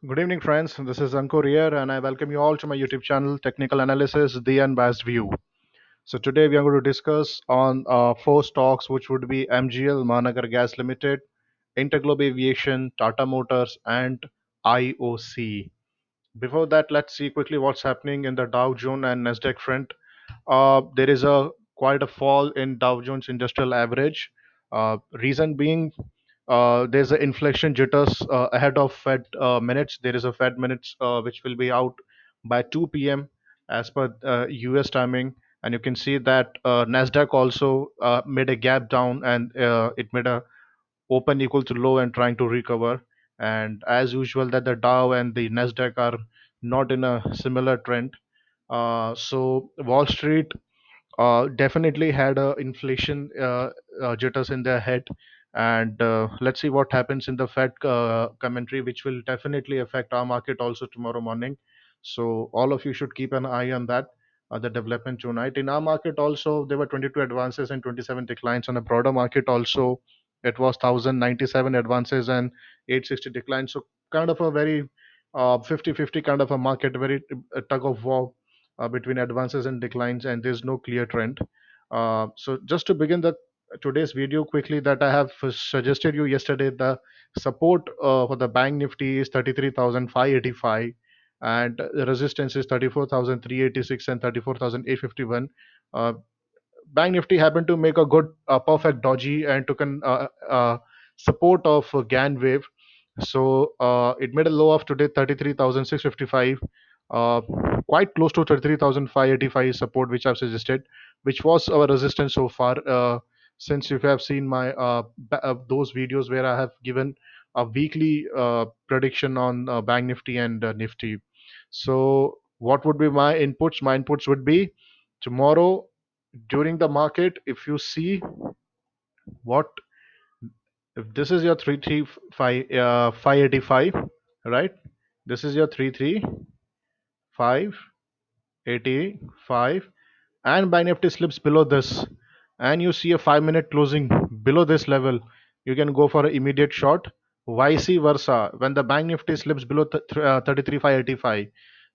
Good evening, friends. This is Ankur here, and I welcome you all to my YouTube channel, Technical Analysis, The Unbiased View. So today we are going to discuss on four stocks, which would be MGL, Mahanagar Gas Limited, Interglobe Aviation, Tata Motors, and IOC. Before that, let's see quickly what's happening in the Dow Jones and Nasdaq front. There is a quite a fall in Dow Jones Industrial Average. Reason being, there's an inflation jitters ahead of Fed minutes. There is a Fed minutes which will be out by 2 p.m. as per US timing, and you can see that Nasdaq also made a gap down and it made a open equal to low and trying to recover. And as usual, that the Dow and the Nasdaq are not in a similar trend. So Wall Street definitely had a inflation jitters in their head, and let's see what happens in the Fed commentary, which will definitely affect our market also tomorrow morning. So all of you should keep an eye on that. The development tonight in our market also there were 22 advances and 27 declines. On a broader market also it was 1097 advances and 860 declines. So kind of a very 50-50 kind of a market, very tug of war between advances and declines, and there's no clear trend. So just to begin the today's video quickly, that I have suggested you yesterday, the support for the bank nifty is 33,585, and the resistance is 34,386 and 34,851. uh, Bank Nifty happened to make a good, perfect doji and took an support of GAN wave. So it made a low of today 33,655, uh, quite close to 33,585 support, which I've suggested, which was our resistance so far. Since if you have seen my those videos where I have given a weekly prediction on Bank Nifty and Nifty. So what would be my inputs? My inputs would be tomorrow during the market, if you see what, if this is your 335 585, right? This is your 33585, and Bank Nifty slips below this, and you see a 5 minute closing below this level, you can go for an immediate short. Vice versa, when the Bank Nifty slips below 33585,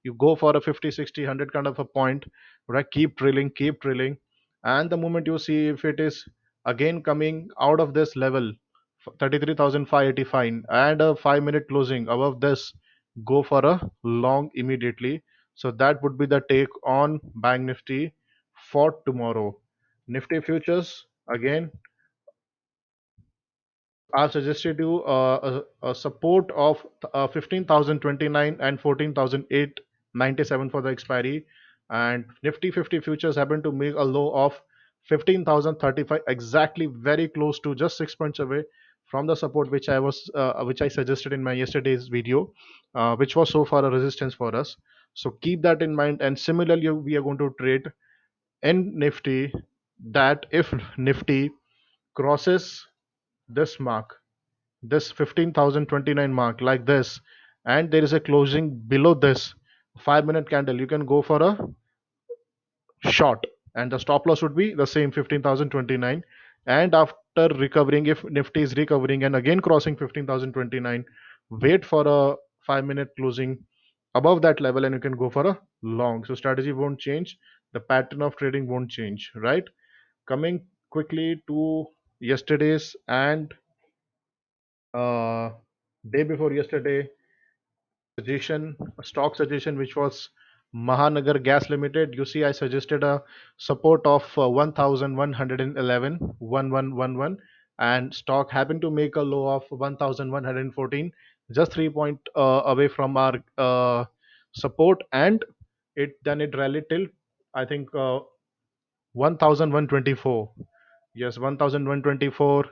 you go for a 50, 60, 100 kind of a point, right? Keep drilling, and the moment you see if it is again coming out of this level 33,585 and a 5 minute closing above this, go for a long immediately. So that would be the take on Bank Nifty for tomorrow. Nifty futures, again, I've suggested you a support of 15,029 and 14,897 for the expiry. And Nifty 50 futures happen to make a low of 15,035, exactly very close to just 6 points away from the support which I suggested in my yesterday's video, which was so far a resistance for us. So keep that in mind. And similarly, we are going to trade in Nifty, that if Nifty crosses this mark, this 15,029 mark, like this, and there is a closing below this 5 minute candle, you can go for a short, and the stop loss would be the same 15,029. And after recovering, if Nifty is recovering and again crossing 15,029, wait for a 5 minute closing above that level and you can go for a long. So strategy won't change, the pattern of trading won't change, right? Coming quickly to yesterday's and uh, day before yesterday suggestion, a stock suggestion, which was Mahanagar Gas Limited. You see, I suggested a support of 1,111, and stock happened to make a low of 1,114, just 3 point away from our support, and it rallied till, I think, 1,124. Yes, 1,124,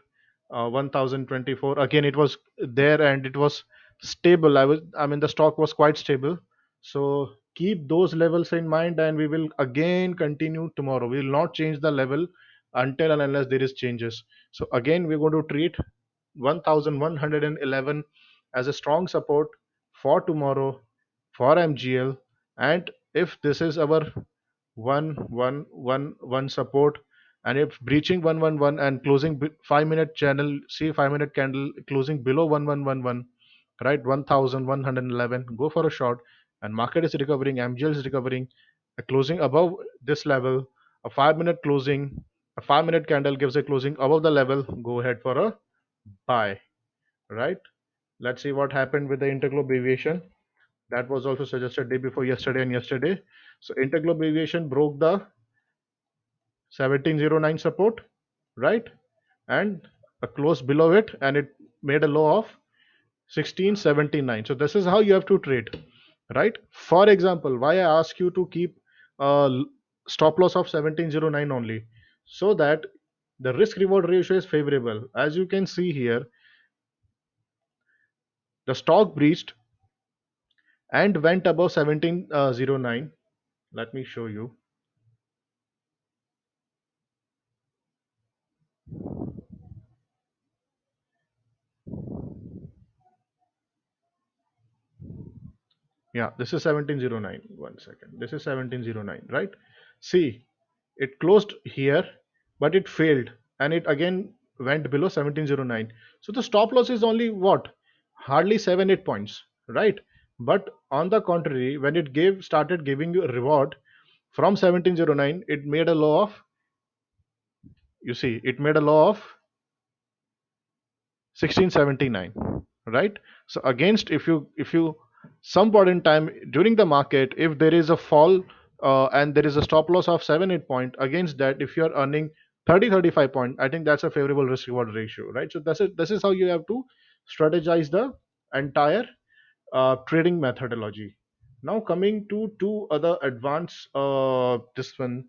1,024. Again, it was there and it was stable. I mean, the stock was quite stable. So keep those levels in mind, and we will again continue tomorrow. We will not change the level until and unless there is changes. So again, we're going to treat 1,111 as a strong support for tomorrow for MGL, and if this is our 1,111 support, and if breaching 111 and closing 5 minute channel, see 5 minute candle closing below 1,111, right? 1111, go for a short, and market is recovering, MGL is recovering, a closing above this level, a 5 minute closing, a 5 minute candle gives a closing above the level, go ahead for a buy, right? Let's see what happened with the interglobe aviation. That was also suggested day before yesterday and yesterday. So interglobe aviation broke the 1709 support, right? And a close below it, and it made a low of 1679. So this is how you have to trade, right? For example, why I ask you to keep a stop loss of 1709 only, so that the risk reward ratio is favorable. As you can see here, the stock breached and went above 1709. Let me show you. Yeah, this is 1709. One second. This is 1709, right? See, it closed here, but it failed and it again went below 1709. So the stop loss is only what? Hardly 7 8 points, right? But on the contrary, when it gave started giving you a reward from 1709, it made a low of, you see, it made a low of 1679, right? So against, if you some point in time during the market, if there is a fall and there is a stop loss of 7 8 point, against that if you are earning 30 35 point, I think that's a favorable risk reward ratio, right? So this is how you have to strategize the entire trading methodology. Now coming to two other advanced this one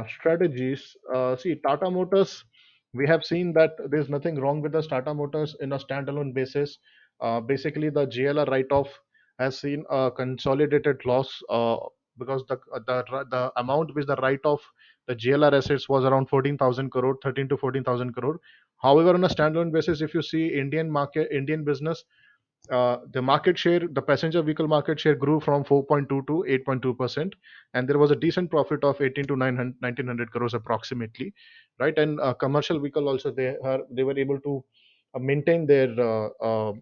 strategies. See, Tata Motors. We have seen that there's nothing wrong with the Tata Motors in a standalone basis. Basically, the GLR write-off has seen a consolidated loss because the amount which the write-off the GLR assets was around 14,000 crore, 13 to 14,000 crore. However, on a standalone basis, if you see Indian market, Indian business, the market share, the passenger vehicle market share grew from 4.2 to 8.2%, and there was a decent profit of 18 to 900, 1900 crores approximately, right? And commercial vehicle also, they were able to maintain their uh,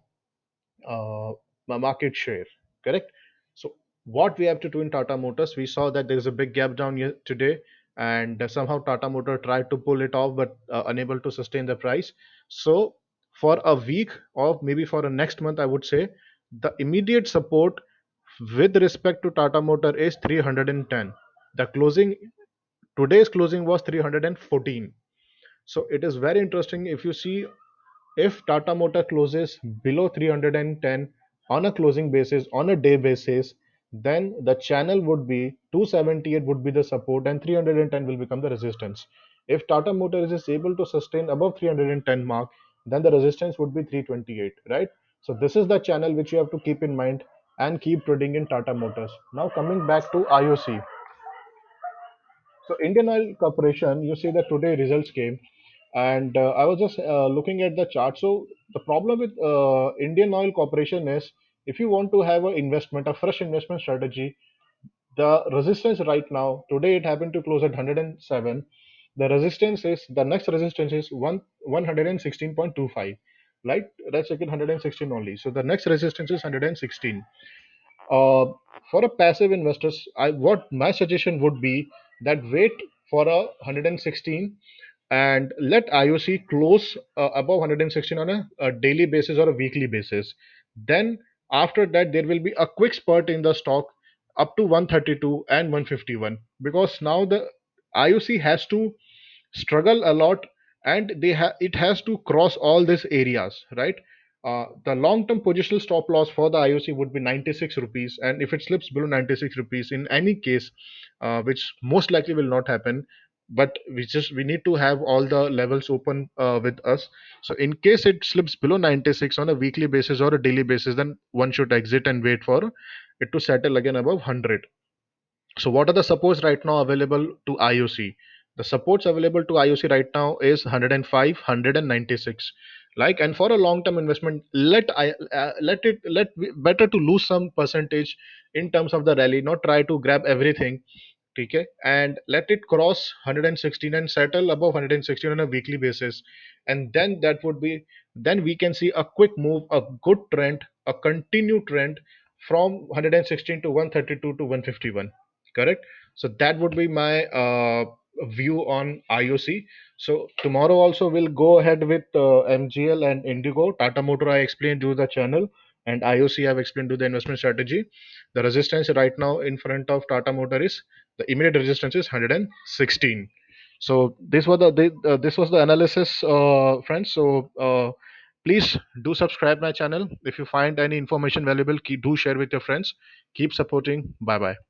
market share, correct? So what we have to do in Tata Motors, we saw that there is a big gap down here today, and somehow Tata Motor tried to pull it off, but unable to sustain the price. So for a week or maybe for a next month, I would say the immediate support with respect to Tata Motor is 310. The closing, today's closing was 314. So it is very interesting. If you see, if Tata Motor closes below 310 on a closing basis, on a day basis, then the channel would be 278 would be the support and 310 will become the resistance. If Tata Motors is able to sustain above 310 mark, then the resistance would be 328, right? So this is the channel which you have to keep in mind and keep trading in Tata Motors. Now coming back to IOC. So Indian Oil Corporation, you see that today results came, and I was just looking at the chart. So the problem with Indian Oil Corporation is, if you want to have an investment, a fresh investment strategy, the resistance right now today it happened to close at 107. The resistance is, the next resistance is 116.25. Right? Let's check it 116 only. So the next resistance is 116. uh, for a passive investors, what my suggestion would be that wait for a 116 and let IOC close above 116 on a daily basis or a weekly basis. Then after that, there will be a quick spurt in the stock up to 132 and 151, because now the IOC has to struggle a lot, and it has to cross all these areas, right? The long term positional stop loss for the IOC would be 96 rupees, and if it slips below 96 rupees in any case, which most likely will not happen, but we need to have all the levels open with us. So in case it slips below 96 on a weekly basis or a daily basis, then one should exit and wait for it to settle again above 100. So what are the supports right now available to IOC? The supports available to IOC right now is 105, 196. Like, and for a long-term investment, better to lose some percentage in terms of the rally, not try to grab everything Okay, and let it cross 116 and settle above 116 on a weekly basis, and then that would be, then we can see a quick move, a good trend, a continued trend from 116 to 132 to 151. Correct. So that would be my view on IOC. So tomorrow also we'll go ahead with MGL and Indigo. Tata Motor I explained to the channel, and IOC I've explained to the investment strategy. The resistance right now in front of Tata Motor is, the immediate resistance is 116. So this was the analysis, friends. So please do subscribe my channel. If you find any information valuable, do share with your friends. Keep supporting. Bye bye.